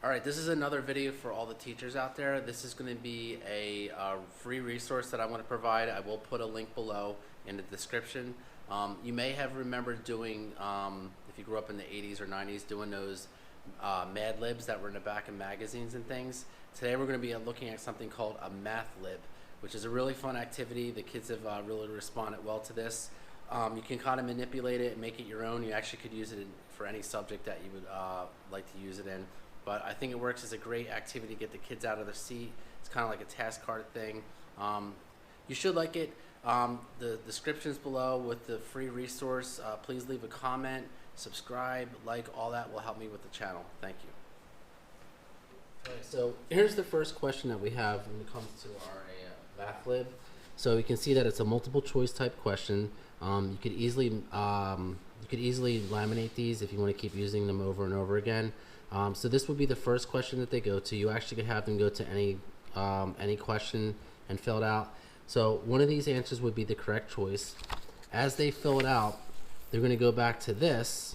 All right, this is another video for all the teachers out there. This is going to be a free resource that I want to provide. I will put a link below in the description. You may have remembered doing, if you grew up in the 80s or 90s, doing those Mad Libs that were in the back of magazines and things. Today we're going to be looking at something called a Math Lib, which is a really fun activity. The kids have really responded well to this. You can kind of manipulate it and make it your own. You actually could use it for any subject that you would like to use it in. But I think it works as a great activity to get the kids out of their seat. It's kind of like a task card thing. You should like it. The description's below with the free resource. Please leave a comment, subscribe, like, all that will help me with the channel. Thank you. Okay, so here's the first question that we have when it comes to our Math Lib. So you can see that it's a multiple choice type question. You could easily laminate these if you want to keep using them over and over again. So this would be the first question that they go to. You actually could have them go to any question and fill it out. So one of these answers would be the correct choice. As they fill it out, they're going to go back to this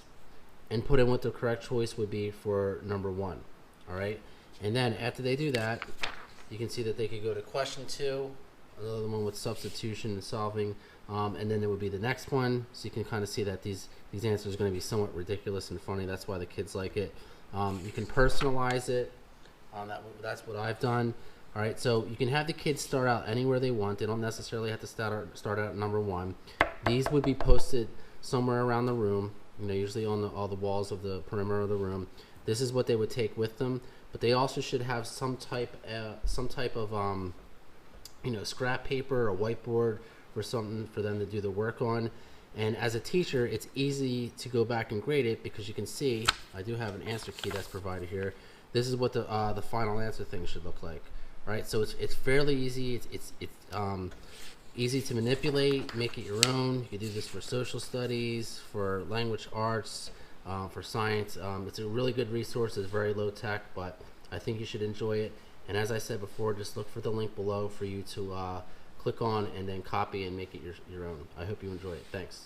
and put in what the correct choice would be for number 1. All right, and then after they do that, you can see that they could go to question 2, another one with substitution and solving, and then there would be the next one. So you can kind of see that these answers are going to be somewhat ridiculous and funny. That's why the kids like it. You can personalize it. That's what I've done. All right, so you can have the kids start out anywhere they want. They don't necessarily have to start out at number 1. These would be posted somewhere around the room, usually on all the walls of the perimeter of the room. This is what they would take with them, but they also should have some type of scrap paper or whiteboard or something for them to do the work on. And as a teacher, it's easy to go back and grade it because you can see I do have an answer key that's provided here. This is what the final answer thing should look like. Right, so it's fairly easy. It's easy to manipulate, make it your own. You can do this for social studies, for language arts, for science. It's a really good resource. It's very low tech, but I think you should enjoy it. And as I said before, just look for the link below for you to click on and then copy and make it your own. I hope you enjoy it. Thanks.